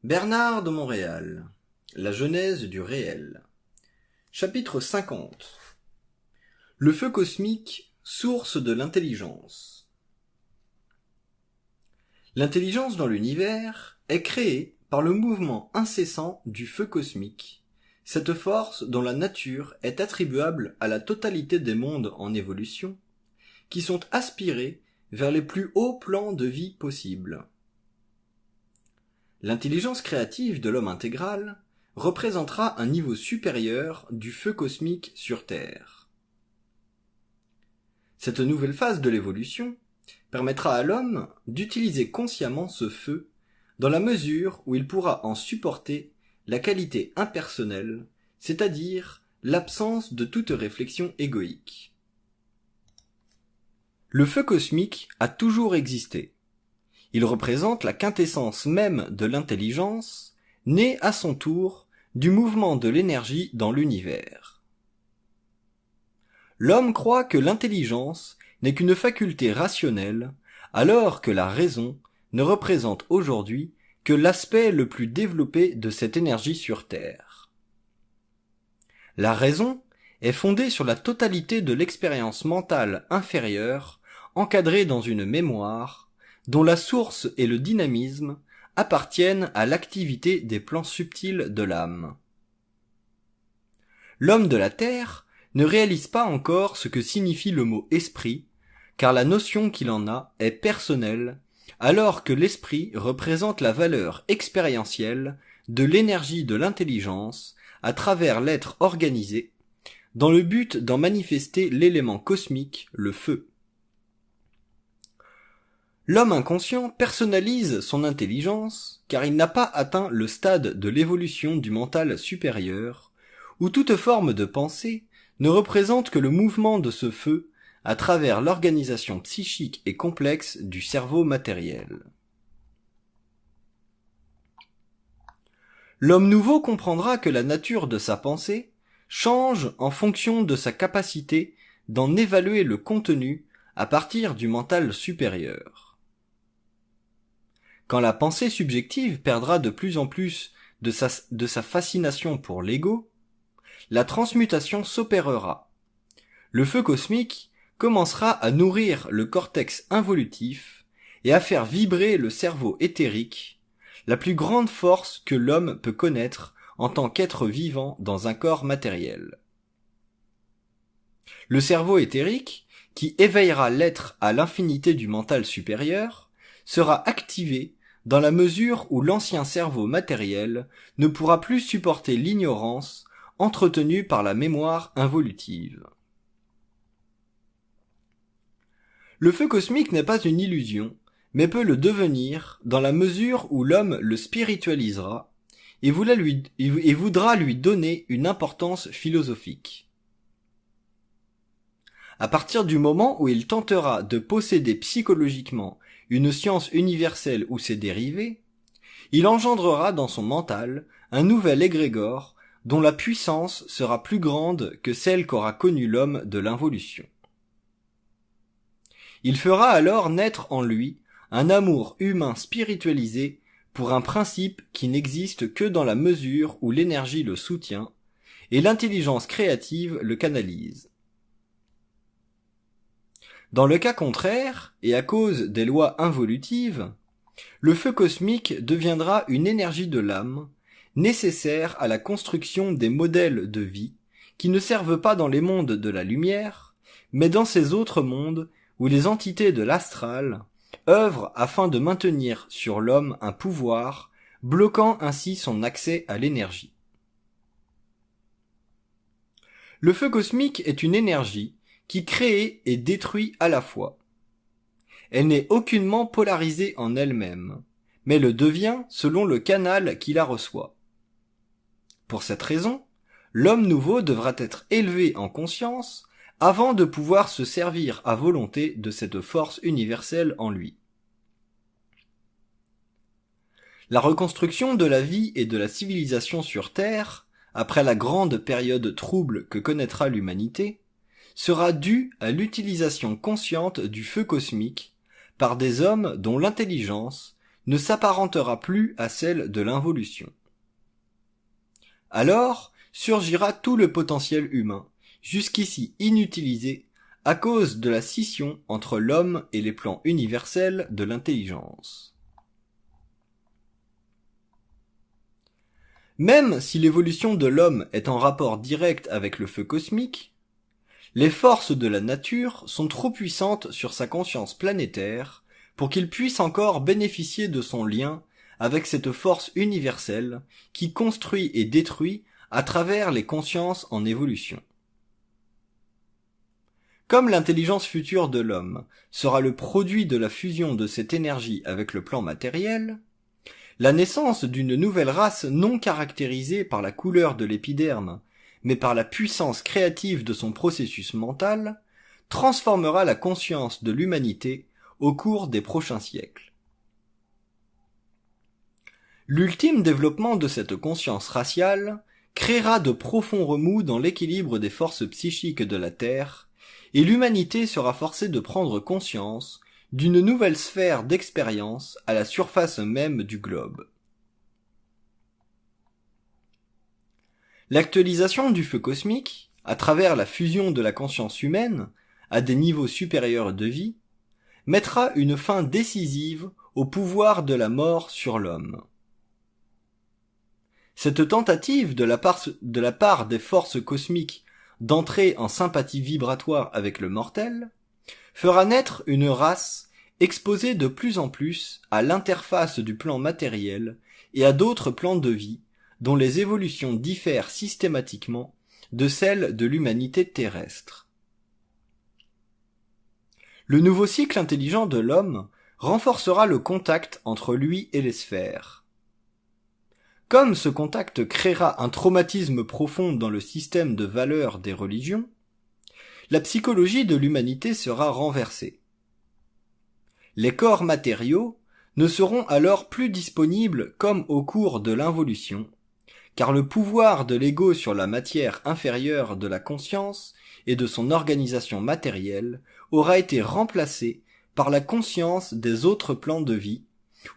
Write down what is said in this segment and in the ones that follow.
Bernard de Montréal. La genèse du réel. Chapitre 50. Le feu cosmique, source de l'intelligence. L'intelligence dans l'univers est créée par le mouvement incessant du feu cosmique, cette force dont la nature est attribuable à la totalité des mondes en évolution, qui sont aspirés vers les plus hauts plans de vie possibles. L'intelligence créative de l'homme intégral représentera un niveau supérieur du feu cosmique sur Terre. Cette nouvelle phase de l'évolution permettra à l'homme d'utiliser consciemment ce feu dans la mesure où il pourra en supporter la qualité impersonnelle, c'est-à-dire l'absence de toute réflexion égoïque. Le feu cosmique a toujours existé. Il représente la quintessence même de l'intelligence, née à son tour du mouvement de l'énergie dans l'univers. L'homme croit que l'intelligence n'est qu'une faculté rationnelle, alors que la raison ne représente aujourd'hui que l'aspect le plus développé de cette énergie sur Terre. La raison est fondée sur la totalité de l'expérience mentale inférieure, encadrée dans une mémoire, dont la source et le dynamisme appartiennent à l'activité des plans subtils de l'âme. L'homme de la Terre ne réalise pas encore ce que signifie le mot esprit, car la notion qu'il en a est personnelle, alors que l'esprit représente la valeur expérientielle de l'énergie de l'intelligence à travers l'être organisé, dans le but d'en manifester l'élément cosmique, le feu. L'homme inconscient personnalise son intelligence car il n'a pas atteint le stade de l'évolution du mental supérieur, où toute forme de pensée ne représente que le mouvement de ce feu à travers l'organisation psychique et complexe du cerveau matériel. L'homme nouveau comprendra que la nature de sa pensée change en fonction de sa capacité d'en évaluer le contenu à partir du mental supérieur. Quand la pensée subjective perdra de plus en plus de sa fascination pour l'ego, la transmutation s'opérera. Le feu cosmique commencera à nourrir le cortex involutif et à faire vibrer le cerveau éthérique, la plus grande force que l'homme peut connaître en tant qu'être vivant dans un corps matériel. Le cerveau éthérique, qui éveillera l'être à l'infinité du mental supérieur, sera activé dans la mesure où l'ancien cerveau matériel ne pourra plus supporter l'ignorance entretenue par la mémoire involutive. Le feu cosmique n'est pas une illusion, mais peut le devenir dans la mesure où l'homme le spiritualisera et voudra lui donner une importance philosophique. À partir du moment où il tentera de posséder psychologiquement une science universelle ou ses dérivés, il engendrera dans son mental un nouvel égrégore dont la puissance sera plus grande que celle qu'aura connue l'homme de l'involution. Il fera alors naître en lui un amour humain spiritualisé pour un principe qui n'existe que dans la mesure où l'énergie le soutient et l'intelligence créative le canalise. Dans le cas contraire, et à cause des lois involutives, le feu cosmique deviendra une énergie de l'âme, nécessaire à la construction des modèles de vie qui ne servent pas dans les mondes de la lumière, mais dans ces autres mondes où les entités de l'astral œuvrent afin de maintenir sur l'homme un pouvoir, bloquant ainsi son accès à l'énergie. Le feu cosmique est une énergie qui crée et détruit à la fois. Elle n'est aucunement polarisée en elle-même, mais le devient selon le canal qui la reçoit. Pour cette raison, l'homme nouveau devra être élevé en conscience avant de pouvoir se servir à volonté de cette force universelle en lui. La reconstruction de la vie et de la civilisation sur Terre, après la grande période trouble que connaîtra l'humanité, sera due à l'utilisation consciente du feu cosmique par des hommes dont l'intelligence, ne s'apparentera plus à celle de l'involution. Alors surgira tout le potentiel humain, jusqu'ici inutilisé, à cause de la scission entre l'homme et les plans universels de l'intelligence. Même si l'évolution de l'homme est en rapport direct avec le feu cosmique, les forces de la nature sont trop puissantes sur sa conscience planétaire pour qu'il puisse encore bénéficier de son lien avec cette force universelle qui construit et détruit à travers les consciences en évolution. Comme l'intelligence future de l'homme sera le produit de la fusion de cette énergie avec le plan matériel, la naissance d'une nouvelle race non caractérisée par la couleur de l'épiderme, mais par la puissance créative de son processus mental, transformera la conscience de l'humanité au cours des prochains siècles. L'ultime développement de cette conscience raciale créera de profonds remous dans l'équilibre des forces psychiques de la Terre, et l'humanité sera forcée de prendre conscience d'une nouvelle sphère d'expérience à la surface même du globe. L'actualisation du feu cosmique, à travers la fusion de la conscience humaine, à des niveaux supérieurs de vie, mettra une fin décisive au pouvoir de la mort sur l'homme. Cette tentative de la part des forces cosmiques d'entrer en sympathie vibratoire avec le mortel fera naître une race exposée de plus en plus à l'interface du plan matériel et à d'autres plans de vie dont les évolutions diffèrent systématiquement de celles de l'humanité terrestre. Le nouveau cycle intelligent de l'homme renforcera le contact entre lui et les sphères. Comme ce contact créera un traumatisme profond dans le système de valeurs des religions, la psychologie de l'humanité sera renversée. Les corps matériaux ne seront alors plus disponibles comme au cours de l'involution, car le pouvoir de l'ego sur la matière inférieure de la conscience et de son organisation matérielle aura été remplacé par la conscience des autres plans de vie,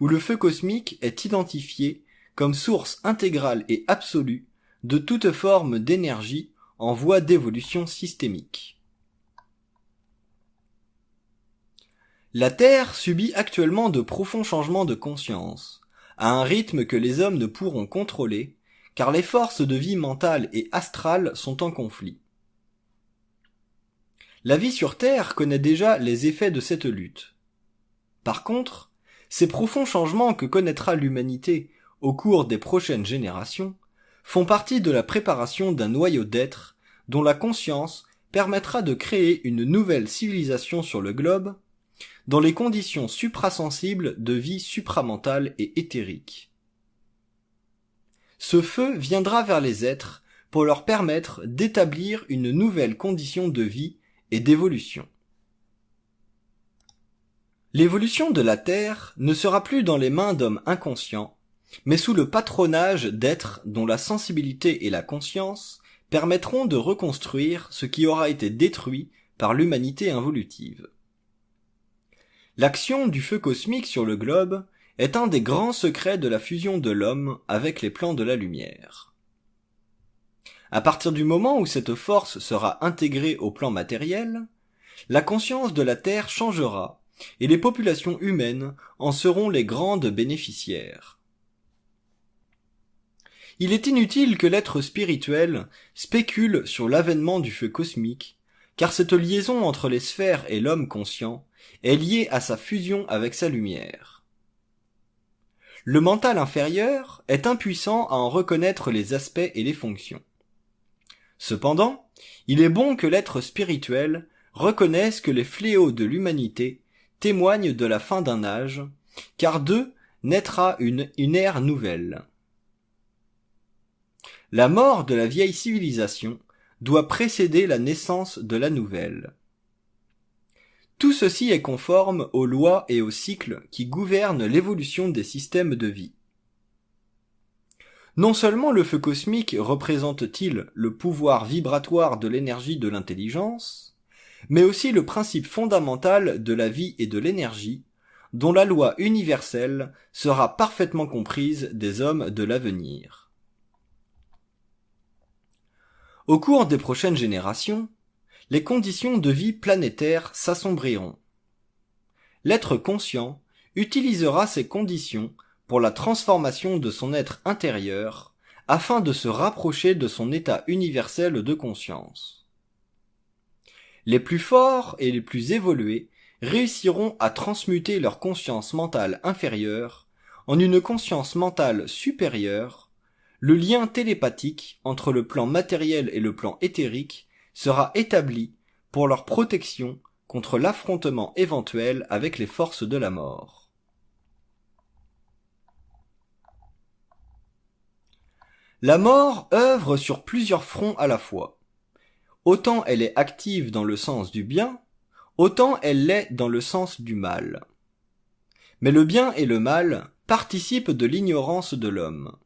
où le feu cosmique est identifié comme source intégrale et absolue de toute forme d'énergie en voie d'évolution systémique. La Terre subit actuellement de profonds changements de conscience, à un rythme que les hommes ne pourront contrôler, car les forces de vie mentale et astrale sont en conflit. La vie sur Terre connaît déjà les effets de cette lutte. Par contre, ces profonds changements que connaîtra l'humanité au cours des prochaines générations font partie de la préparation d'un noyau d'êtres dont la conscience permettra de créer une nouvelle civilisation sur le globe dans les conditions suprasensibles de vie supramentale et éthérique. Ce feu viendra vers les êtres pour leur permettre d'établir une nouvelle condition de vie et d'évolution. L'évolution de la Terre ne sera plus dans les mains d'hommes inconscients, mais sous le patronage d'êtres dont la sensibilité et la conscience permettront de reconstruire ce qui aura été détruit par l'humanité involutive. L'action du feu cosmique sur le globe est un des grands secrets de la fusion de l'homme avec les plans de la lumière. À partir du moment où cette force sera intégrée au plan matériel, la conscience de la Terre changera et les populations humaines en seront les grandes bénéficiaires. Il est inutile que l'être spirituel spécule sur l'avènement du feu cosmique, car cette liaison entre les sphères et l'homme conscient est liée à sa fusion avec sa lumière. Le mental inférieur est impuissant à en reconnaître les aspects et les fonctions. Cependant, il est bon que l'être spirituel reconnaisse que les fléaux de l'humanité témoignent de la fin d'un âge, car d'eux naîtra une ère nouvelle. La mort de la vieille civilisation doit précéder la naissance de la nouvelle. Tout ceci est conforme aux lois et aux cycles qui gouvernent l'évolution des systèmes de vie. Non seulement le feu cosmique représente-t-il le pouvoir vibratoire de l'énergie de l'intelligence, mais aussi le principe fondamental de la vie et de l'énergie, dont la loi universelle sera parfaitement comprise des hommes de l'avenir. Au cours des prochaines générations, les conditions de vie planétaire s'assombriront. L'être conscient utilisera ces conditions pour la transformation de son être intérieur afin de se rapprocher de son état universel de conscience. Les plus forts et les plus évolués réussiront à transmuter leur conscience mentale inférieure en une conscience mentale supérieure. Le lien télépathique entre le plan matériel et le plan éthérique sera établi pour leur protection contre l'affrontement éventuel avec les forces de la mort. La mort œuvre sur plusieurs fronts à la fois. Autant elle est active dans le sens du bien, autant elle l'est dans le sens du mal. Mais le bien et le mal participent de l'ignorance de l'homme.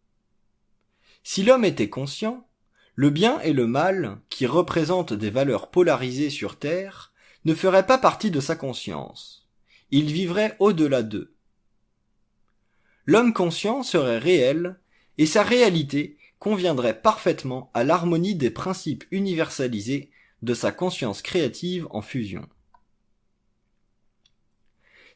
Si l'homme était conscient, le bien et le mal, qui représentent des valeurs polarisées sur Terre, ne feraient pas partie de sa conscience. Il vivrait au-delà d'eux. L'homme conscient serait réel, et sa réalité conviendrait parfaitement à l'harmonie des principes universalisés de sa conscience créative en fusion.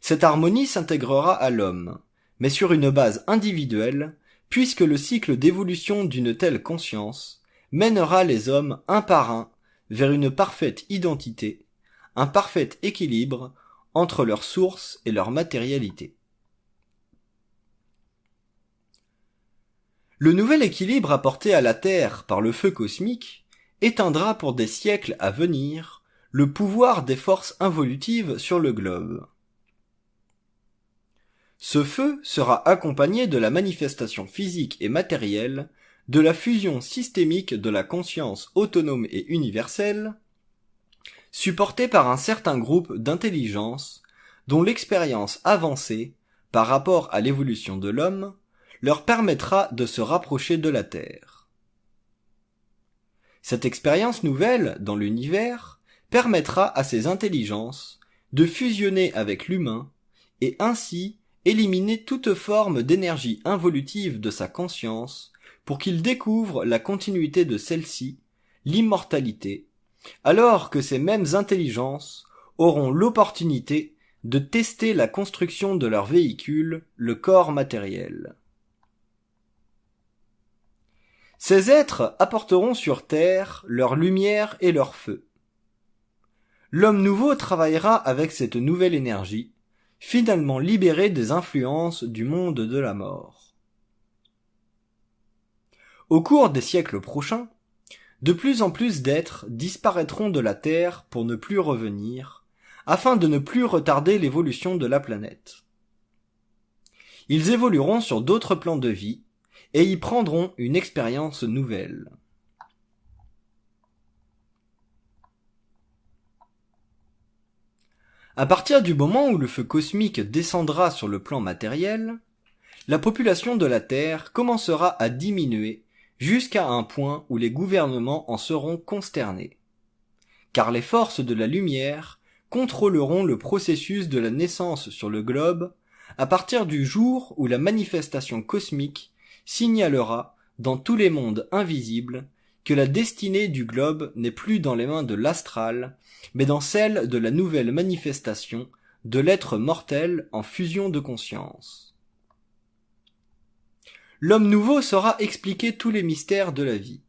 Cette harmonie s'intégrera à l'homme, mais sur une base individuelle, puisque le cycle d'évolution d'une telle conscience mènera les hommes un par un vers une parfaite identité, un parfait équilibre entre leur source et leur matérialité. Le nouvel équilibre apporté à la Terre par le feu cosmique éteindra pour des siècles à venir le pouvoir des forces involutives sur le globe. Ce feu sera accompagné de la manifestation physique et matérielle de la fusion systémique de la conscience autonome et universelle, supportée par un certain groupe d'intelligences dont l'expérience avancée par rapport à l'évolution de l'homme leur permettra de se rapprocher de la Terre. Cette expérience nouvelle dans l'univers permettra à ces intelligences de fusionner avec l'humain et ainsi éliminer toute forme d'énergie involutive de sa conscience pour qu'il découvre la continuité de celle-ci, l'immortalité, alors que ces mêmes intelligences auront l'opportunité de tester la construction de leur véhicule, le corps matériel. Ces êtres apporteront sur Terre leur lumière et leur feu. L'homme nouveau travaillera avec cette nouvelle énergie, finalement libéré des influences du monde de la mort. Au cours des siècles prochains, de plus en plus d'êtres disparaîtront de la Terre pour ne plus revenir, afin de ne plus retarder l'évolution de la planète. Ils évolueront sur d'autres plans de vie, et y prendront une expérience nouvelle. À partir du moment où le feu cosmique descendra sur le plan matériel, la population de la Terre commencera à diminuer jusqu'à un point où les gouvernements en seront consternés. Car les forces de la lumière contrôleront le processus de la naissance sur le globe à partir du jour où la manifestation cosmique signalera dans tous les mondes invisibles que la destinée du globe n'est plus dans les mains de l'astral, mais dans celle de la nouvelle manifestation de l'être mortel en fusion de conscience. L'homme nouveau saura expliquer tous les mystères de la vie.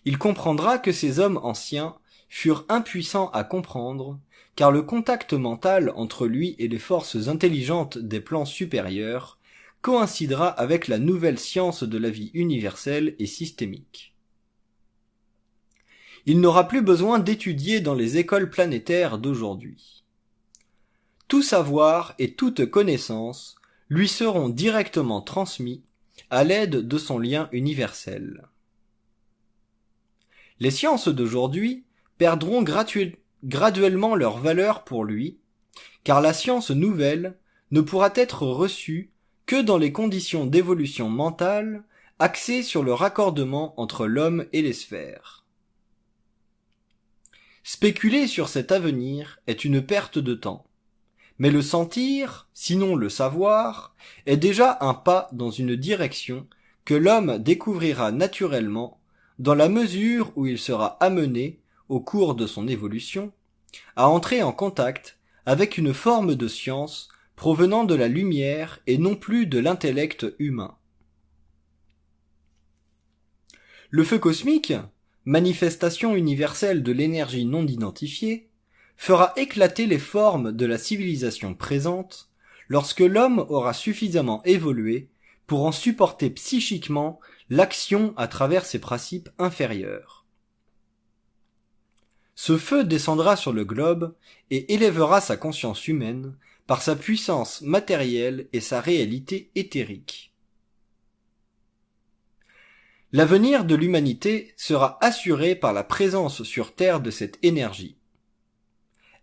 Il comprendra que ces hommes anciens furent impuissants à comprendre, car le contact mental entre lui et les forces intelligentes des plans supérieurs coïncidera avec la nouvelle science de la vie universelle et systémique. Il n'aura plus besoin d'étudier dans les écoles planétaires d'aujourd'hui. Tout savoir et toute connaissance lui seront directement transmis à l'aide de son lien universel. Les sciences d'aujourd'hui perdront graduellement leur valeur pour lui, car la science nouvelle ne pourra être reçue que dans les conditions d'évolution mentale axées sur le raccordement entre l'homme et les sphères. Spéculer sur cet avenir est une perte de temps, Mais le sentir, sinon le savoir, est déjà un pas dans une direction que l'homme découvrira naturellement dans la mesure où il sera amené, au cours de son évolution, à entrer en contact avec une forme de science provenant de la lumière et non plus de l'intellect humain. Le feu cosmique, manifestation universelle de l'énergie non identifiée, fera éclater les formes de la civilisation présente lorsque l'homme aura suffisamment évolué pour en supporter psychiquement l'action à travers ses principes inférieurs. Ce feu descendra sur le globe et élèvera sa conscience humaine par sa puissance matérielle et sa réalité éthérique. L'avenir de l'humanité sera assuré par la présence sur Terre de cette énergie.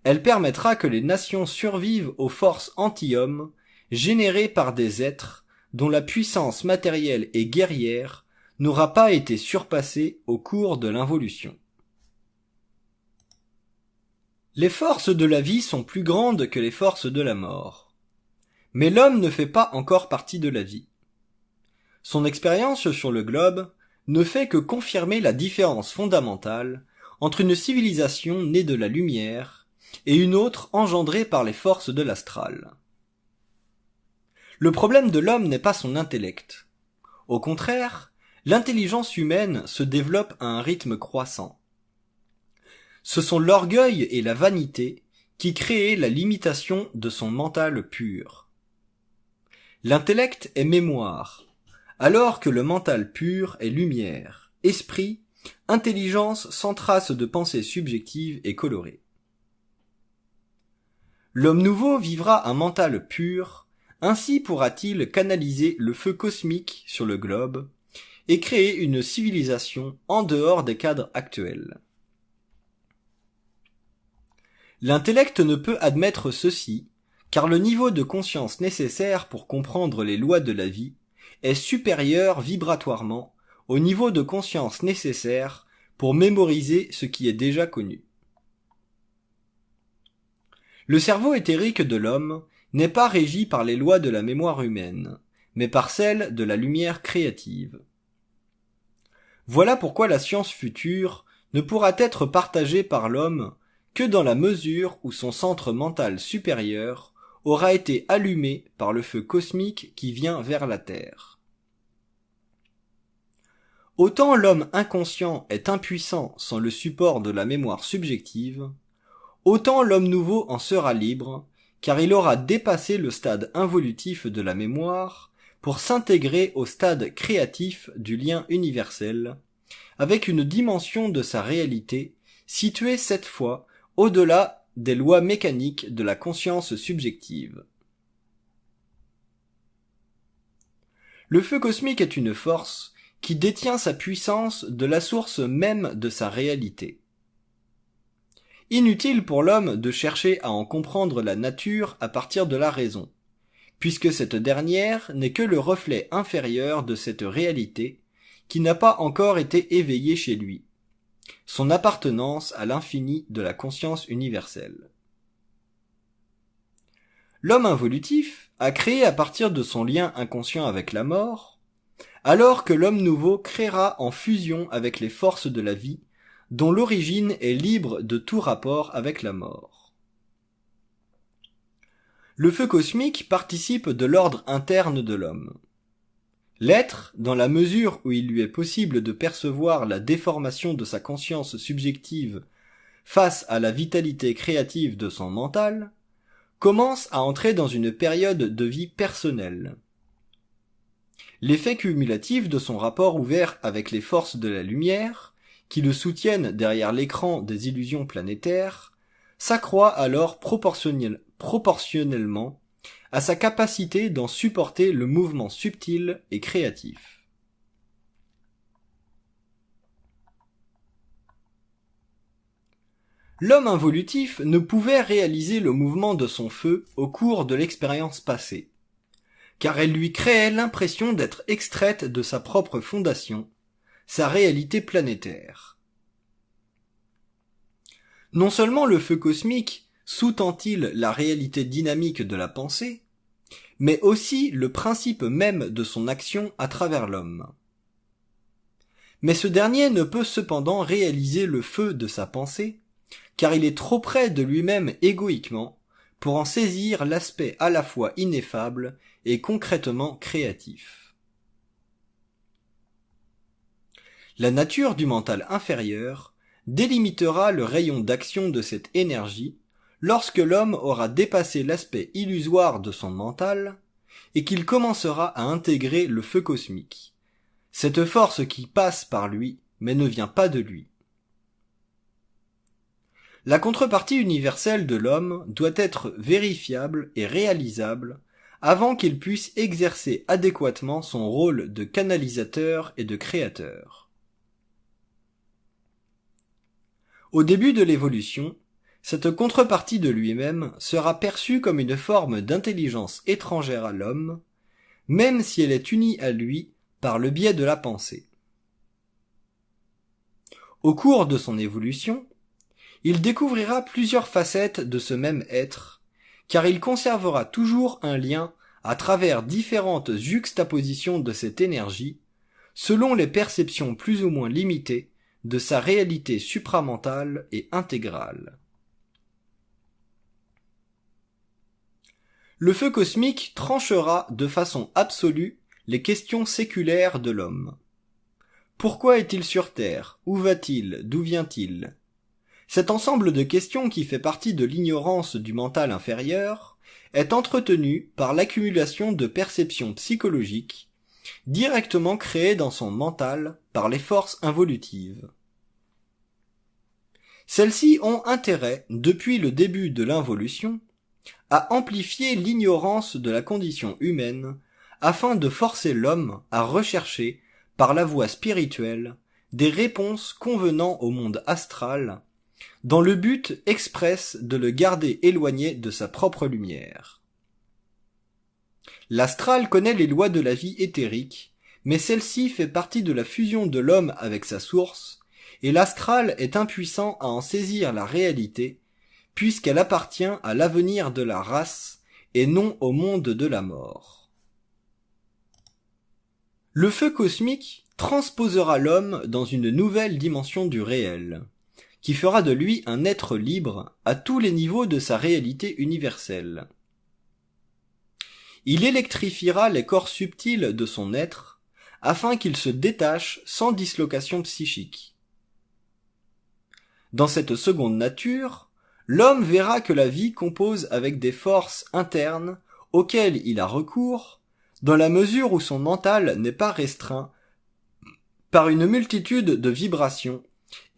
Elle permettra que les nations survivent aux forces anti-hommes générées par des êtres dont la puissance matérielle et guerrière n'aura pas été surpassée au cours de l'involution. Les forces de la vie sont plus grandes que les forces de la mort. Mais l'homme ne fait pas encore partie de la vie. Son expérience sur le globe ne fait que confirmer la différence fondamentale entre une civilisation née de la lumière et une autre engendrée par les forces de l'astral. Le problème de l'homme n'est pas son intellect. Au contraire, l'intelligence humaine se développe à un rythme croissant. Ce sont l'orgueil et la vanité qui créent la limitation de son mental pur. L'intellect est mémoire, alors que le mental pur est lumière, esprit, intelligence sans trace de pensée subjective et colorée. L'homme nouveau vivra un mental pur, ainsi pourra-t-il canaliser le feu cosmique sur le globe et créer une civilisation en dehors des cadres actuels. L'intellect ne peut admettre ceci, car le niveau de conscience nécessaire pour comprendre les lois de la vie est supérieur vibratoirement au niveau de conscience nécessaire pour mémoriser ce qui est déjà connu. Le cerveau éthérique de l'homme n'est pas régi par les lois de la mémoire humaine, mais par celles de la lumière créative. Voilà pourquoi la science future ne pourra être partagée par l'homme que dans la mesure où son centre mental supérieur aura été allumé par le feu cosmique qui vient vers la Terre. Autant l'homme inconscient est impuissant sans le support de la mémoire subjective, autant l'homme nouveau en sera libre, car il aura dépassé le stade involutif de la mémoire pour s'intégrer au stade créatif du lien universel, avec une dimension de sa réalité située cette fois au-delà des lois mécaniques de la conscience subjective. Le feu cosmique est une force qui détient sa puissance de la source même de sa réalité. Inutile pour l'homme de chercher à en comprendre la nature à partir de la raison, puisque cette dernière n'est que le reflet inférieur de cette réalité qui n'a pas encore été éveillée chez lui, son appartenance à l'infini de la conscience universelle. L'homme involutif a créé à partir de son lien inconscient avec la mort, alors que l'homme nouveau créera en fusion avec les forces de la vie, dont l'origine est libre de tout rapport avec la mort. Le feu cosmique participe de l'ordre interne de l'homme. L'être, dans la mesure où il lui est possible de percevoir la déformation de sa conscience subjective face à la vitalité créative de son mental, commence à entrer dans une période de vie personnelle. L'effet cumulatif de son rapport ouvert avec les forces de la lumière, qui le soutiennent derrière l'écran des illusions planétaires, s'accroît alors proportionnellement à sa capacité d'en supporter le mouvement subtil et créatif. L'homme involutif ne pouvait réaliser le mouvement de son feu au cours de l'expérience passée, car elle lui créait l'impression d'être extraite de sa propre fondation, sa réalité planétaire. Non seulement le feu cosmique sous-tend-il la réalité dynamique de la pensée, mais aussi le principe même de son action à travers l'homme. Mais ce dernier ne peut cependant réaliser le feu de sa pensée, car il est trop près de lui-même égoïquement pour en saisir l'aspect à la fois ineffable et concrètement créatif. La nature du mental inférieur délimitera le rayon d'action de cette énergie lorsque l'homme aura dépassé l'aspect illusoire de son mental et qu'il commencera à intégrer le feu cosmique, cette force qui passe par lui mais ne vient pas de lui. La contrepartie universelle de l'homme doit être vérifiable et réalisable avant qu'il puisse exercer adéquatement son rôle de canalisateur et de créateur. Au début de l'évolution, cette contrepartie de lui-même sera perçue comme une forme d'intelligence étrangère à l'homme, même si elle est unie à lui par le biais de la pensée. Au cours de son évolution, il découvrira plusieurs facettes de ce même être, car il conservera toujours un lien à travers différentes juxtapositions de cette énergie, selon les perceptions plus ou moins limitées de sa réalité supramentale et intégrale. Le feu cosmique tranchera de façon absolue les questions séculaires de l'homme. Pourquoi est-il sur Terre? Où va-t-il? D'où vient-il? Cet ensemble de questions qui fait partie de l'ignorance du mental inférieur est entretenu par l'accumulation de perceptions psychologiques directement créées dans son mental par les forces involutives. Celles-ci ont intérêt, depuis le début de l'involution, à amplifier l'ignorance de la condition humaine afin de forcer l'homme à rechercher, par la voie spirituelle, des réponses convenant au monde astral, dans le but express de le garder éloigné de sa propre lumière. L'astral connaît les lois de la vie éthérique, mais celle-ci fait partie de la fusion de l'homme avec sa source, et l'astral est impuissant à en saisir la réalité, puisqu'elle appartient à l'avenir de la race et non au monde de la mort. Le feu cosmique transposera l'homme dans une nouvelle dimension du réel, qui fera de lui un être libre à tous les niveaux de sa réalité universelle. Il électrifiera les corps subtils de son être, afin qu'ils se détachent sans dislocation psychique. Dans cette seconde nature, l'homme verra que la vie compose avec des forces internes auxquelles il a recours, dans la mesure où son mental n'est pas restreint par une multitude de vibrations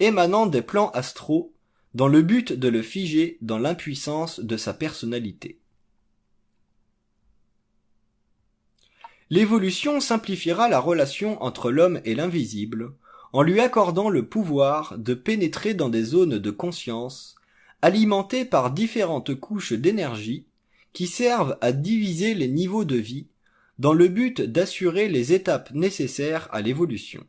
émanant des plans astraux dans le but de le figer dans l'impuissance de sa personnalité. L'évolution simplifiera la relation entre l'homme et l'invisible en lui accordant le pouvoir de pénétrer dans des zones de conscience alimentées par différentes couches d'énergie qui servent à diviser les niveaux de vie dans le but d'assurer les étapes nécessaires à l'évolution.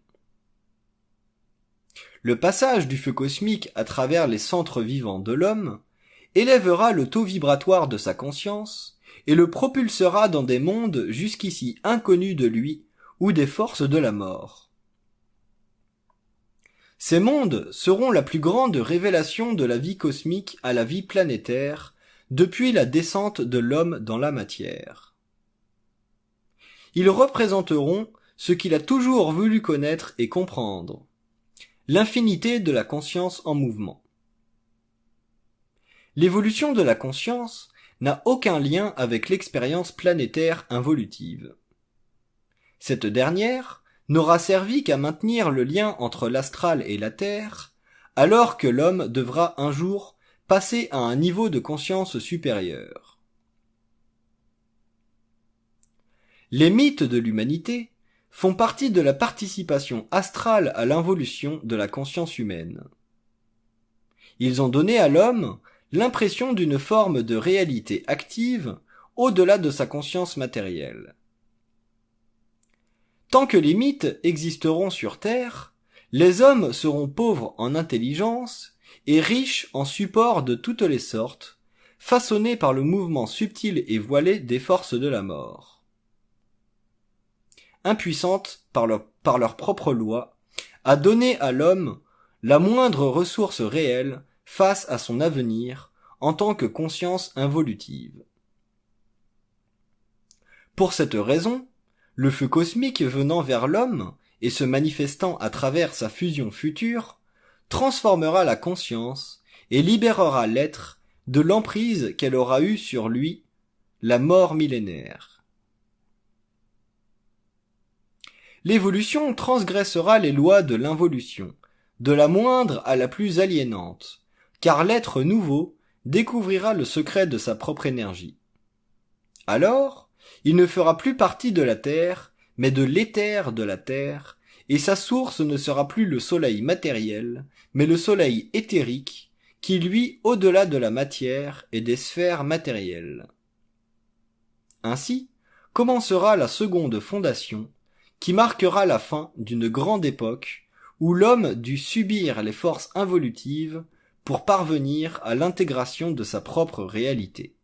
Le passage du feu cosmique à travers les centres vivants de l'homme élèvera le taux vibratoire de sa conscience et le propulsera dans des mondes jusqu'ici inconnus de lui ou des forces de la mort. Ces mondes seront la plus grande révélation de la vie cosmique à la vie planétaire depuis la descente de l'homme dans la matière. Ils représenteront ce qu'il a toujours voulu connaître et comprendre, l'infinité de la conscience en mouvement. L'évolution de la conscience n'a aucun lien avec l'expérience planétaire involutive. Cette dernière n'aura servi qu'à maintenir le lien entre l'astral et la Terre, alors que l'homme devra un jour passer à un niveau de conscience supérieur. Les mythes de l'humanité font partie de la participation astrale à l'involution de la conscience humaine. Ils ont donné à l'homme l'impression d'une forme de réalité active au-delà de sa conscience matérielle. Tant que les mythes existeront sur Terre, les hommes seront pauvres en intelligence et riches en supports de toutes les sortes, façonnée par le mouvement subtil et voilé des forces de la mort. Impuissantes par leur propre loi, à donner à l'homme la moindre ressource réelle face à son avenir en tant que conscience involutive. Pour cette raison, le feu cosmique venant vers l'homme et se manifestant à travers sa fusion future, transformera la conscience et libérera l'être de l'emprise qu'elle aura eue sur lui, la mort millénaire. L'évolution transgressera les lois de l'involution, de la moindre à la plus aliénante, car l'être nouveau découvrira le secret de sa propre énergie. Alors, il ne fera plus partie de la terre, mais de l'éther de la terre, et sa source ne sera plus le soleil matériel, mais le soleil éthérique, qui luit au-delà de la matière et des sphères matérielles. Ainsi, commencera la seconde fondation, qui marquera la fin d'une grande époque, où l'homme dut subir les forces involutives pour parvenir à l'intégration de sa propre réalité.